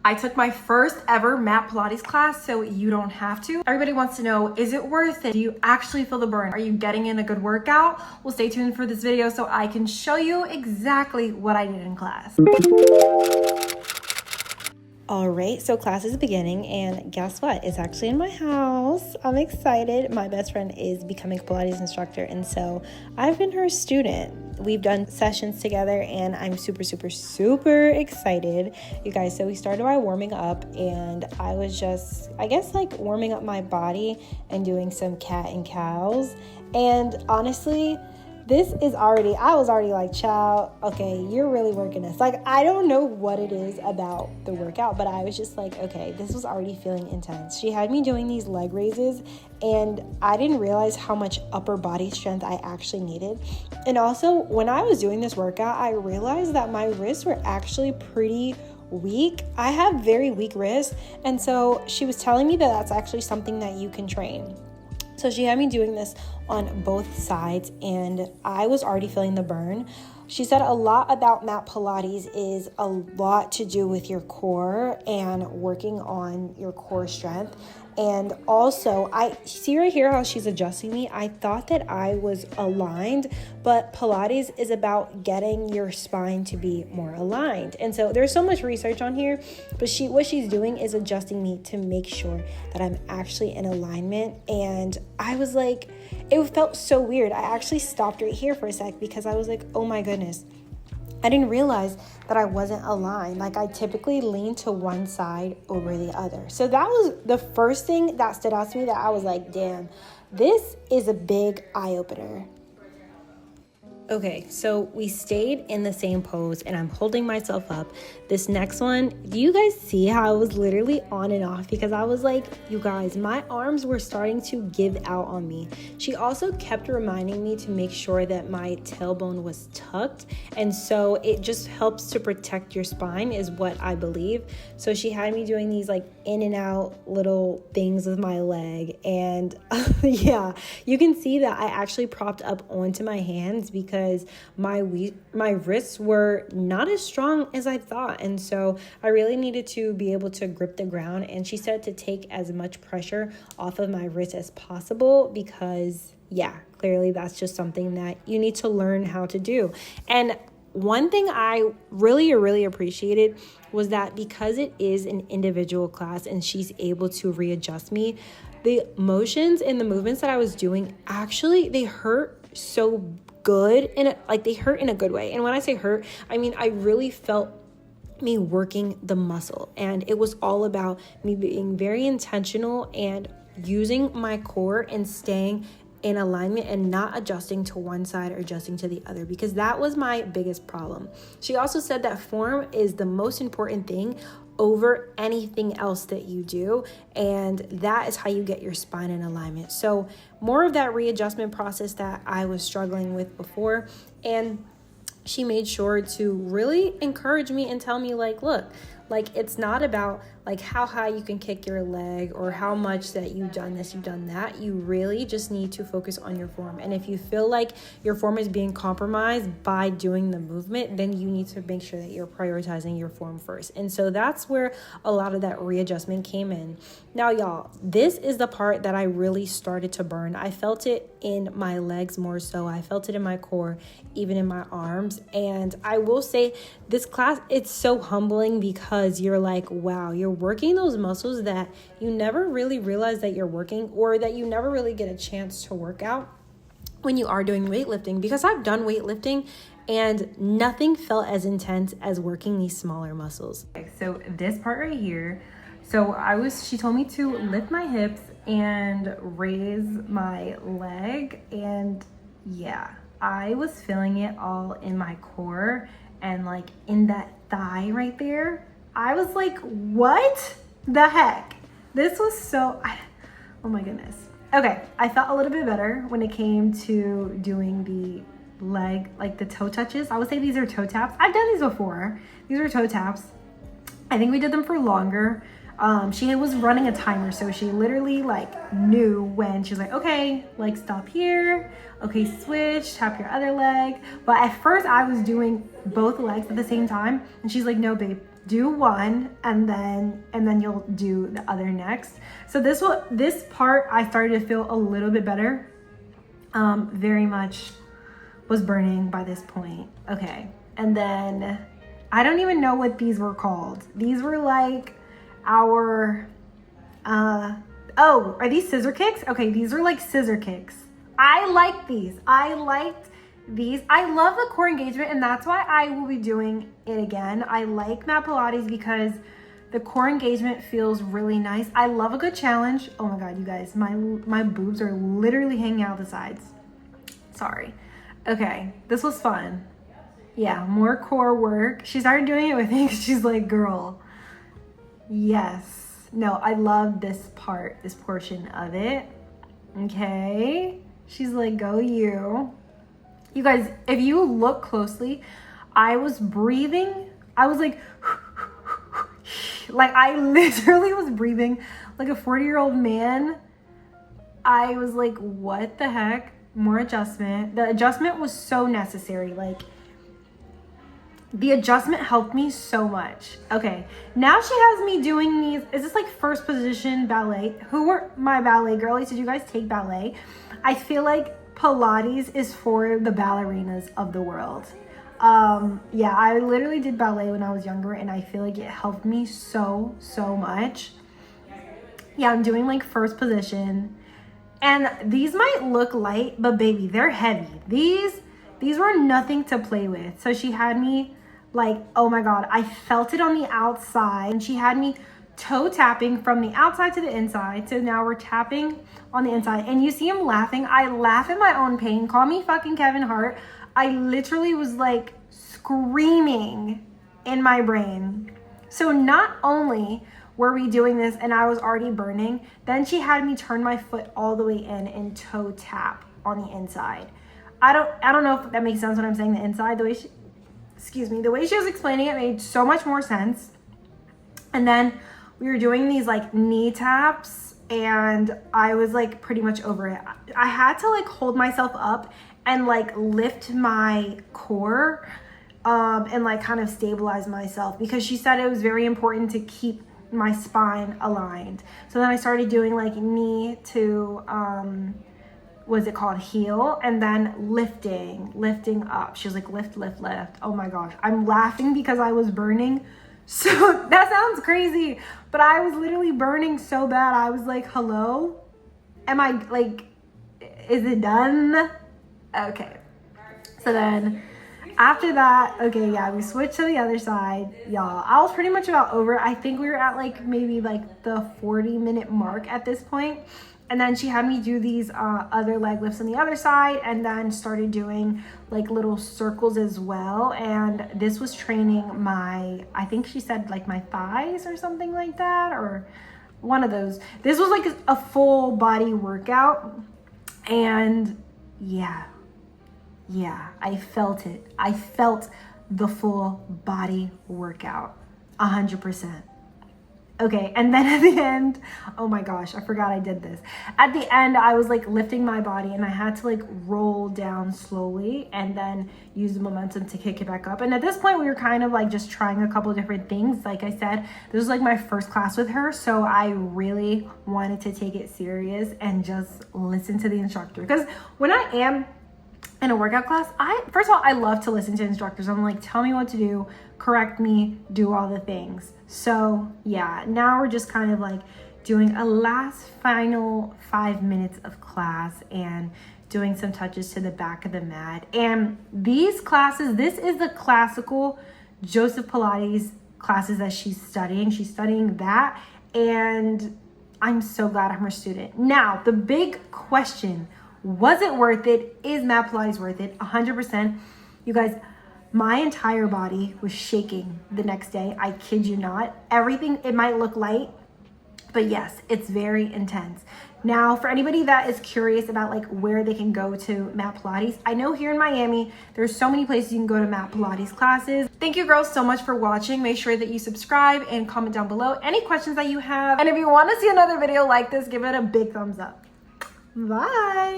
I took my first ever mat Pilates class, so you don't have to. Everybody wants to know, is it worth it? Do you actually feel the burn? Are you getting in a good workout? Well, stay tuned for this video so I can show you exactly what I did in class. All right, so class is beginning, and guess what? It's actually in my house. I'm excited. My best friend is becoming a Pilates instructor, and so I've been her student. We've done sessions together, and I'm super excited, you guys. So we started by warming up, and I was just, I guess, like warming up my body and doing some cat and cows. And honestly, this is already, I was already like, child, okay, you're really working this. Like, I don't know what it is about the workout, but I was just like, okay, this was already feeling intense. She had me doing these leg raises, and I didn't realize how much upper body strength I actually needed. And also, when I was doing this workout, I realized that my wrists were actually pretty weak. I have very weak wrists, and so she was telling me that that's actually something that you can train. So she had me doing this on both sides, and I was already feeling the burn. She said a lot about mat Pilates is a lot to do with your core and working on your core strength. And also, I see right here how she's adjusting me. I thought that I was aligned, but Pilates is about getting your spine to be more aligned. And so there's so much research on here, but what she's doing is adjusting me to make sure that I'm actually in alignment. And I was like, it felt so weird. I actually stopped right here for a sec because I was like, oh my goodness. I didn't realize that I wasn't aligned. Like, I typically lean to one side over the other. So that was the first thing that stood out to me, that I was like, damn, this is a big eye-opener. Okay, so we stayed in the same pose, and I'm holding myself up. This next one, do you guys see how I was literally on and off? Because I was like, you guys, my arms were starting to give out on me. She also kept reminding me to make sure that my tailbone was tucked, and so it just helps to protect your spine, is what I believe. So she had me doing these like in and out little things with my leg, and yeah, you can see that I actually propped up onto my hands because my wrists were not as strong as I thought. And so I really needed to be able to grip the ground. And she said to take as much pressure off of my wrist as possible because, yeah, clearly that's just something that you need to learn how to do. And one thing I really appreciated was that because it is an individual class and she's able to readjust me, the motions and the movements that I was doing, actually, they hurt so good, and like they hurt in a good way. And when I say hurt, I mean I really felt me working the muscle, and it was all about me being very intentional and using my core and staying in alignment and not adjusting to one side or adjusting to the other, because that was my biggest problem. She also said that form is the most important thing over anything else that you do, and that is how you get your spine in alignment. So more of that readjustment process that I was struggling with before, and she made sure to really encourage me and tell me, like, look, like, it's not about like how high you can kick your leg or how much that you've done this, you've done that. You really just need to focus on your form. And if you feel like your form is being compromised by doing the movement, then you need to make sure that you're prioritizing your form first. And so that's where a lot of that readjustment came in. Now, y'all, this is the part that I really started to burn. I felt it in my legs more so. I felt it in my core, even in my arms. And I will say this class, it's so humbling because you're like, wow, you're working those muscles that you never really realize that you're working, or that you never really get a chance to work out when you are doing weightlifting. Because I've done weightlifting and nothing felt as intense as working these smaller muscles. Okay, so this part right here, so she told me to lift my hips and raise my leg, and yeah, I was feeling it all in my core and like in that thigh right there. I was like, what the heck? This was so, oh my goodness. Okay, I felt a little bit better when it came to doing the leg, like the toe touches. I would say these are toe taps. I've done these before. These are toe taps. I think we did them for longer. She was running a timer, so she literally like knew when she was like, okay, like stop here, okay, switch, tap your other leg. But at first I was doing both legs at the same time, and she's like, no babe, do one and then you'll do the other next. So this part I started to feel a little bit better. Very much was burning by this point. Okay, and then I don't even know what these were called. These were like our oh, are these scissor kicks? Okay, these are like scissor kicks. I like these. I liked these. I love the core engagement, and that's why I will be doing it again. I like mat Pilates because the core engagement feels really nice. I love a good challenge. Oh my God, you guys, my boobs are literally hanging out the sides. Sorry. Okay, this was fun. Yeah, more core work. She started doing it with me because she's like, girl, yes. No, I love this part, this portion of it. Okay. She's like, go you. You guys, if you look closely, I was breathing. I was like, like I literally was breathing like a 40-year-old man. I was like, what the heck? More adjustment. The adjustment was so necessary. Like, the adjustment helped me so much. Okay, now she has me doing these. Is this like first position ballet? Who were my ballet girlies? Did you guys take ballet? I feel like Pilates is for the ballerinas of the world. Yeah, I literally did ballet when I was younger, and I feel like it helped me so much. Yeah, I'm doing like first position. And these might look light, but baby, they're heavy. These were nothing to play with. So she had me like, oh my God, I felt it on the outside. And she had me toe tapping from the outside to the inside. So now we're tapping on the inside. And you see him laughing. I laugh at my own pain. Call me fucking Kevin Hart. I literally was like screaming in my brain. So not only were we doing this and I was already burning, then she had me turn my foot all the way in and toe tap on the inside. I don't know if that makes sense when I'm saying the inside. The way she was explaining it made so much more sense. And then we were doing these like knee taps, and I was like pretty much over it. I had to like hold myself up and like lift my core and like kind of stabilize myself, because she said it was very important to keep my spine aligned. So then I started doing like knee to what's it called, heel, and then lifting up. She was like, lift. Oh my gosh, I'm laughing because I was burning. So that sounds crazy, but I was literally burning so bad. I was like, hello, am I like, is it done? Okay, so then after that, okay, yeah, we switched to the other side. Y'all, I was pretty much about over. I think we were at like maybe like the 40-minute mark at this point. And then she had me do these other leg lifts on the other side, and then started doing like little circles as well. And this was training my, I think she said like my thighs or something like that, or one of those. This was like a full body workout. And yeah, I felt it. I felt the full body workout, 100%. Okay, and then at the end, oh my gosh, I forgot I did this. At the end, I was like lifting my body, and I had to like roll down slowly and then use the momentum to kick it back up. And at this point, we were kind of like just trying a couple different things. Like I said, this was like my first class with her, so I really wanted to take it serious and just listen to the instructor. Because when I am in a workout class, first of all, I love to listen to instructors. I'm like, tell me what to do, correct me, do all the things. So yeah, now we're just kind of like doing a last final 5 minutes of class and doing some touches to the back of the mat. And these classes, this is the classical Joseph Pilates classes that she's studying. She's studying that, and I'm so glad I'm her student. Now, the big question, was it worth it? Is mat Pilates worth it? 100%. You guys, my entire body was shaking the next day. I kid you not. Everything, it might look light, but yes, it's very intense. Now, for anybody that is curious about like where they can go to mat Pilates, I know here in Miami, there's so many places you can go to mat Pilates classes. Thank you girls so much for watching. Make sure that you subscribe and comment down below any questions that you have. And if you want to see another video like this, give it a big thumbs up. Bye.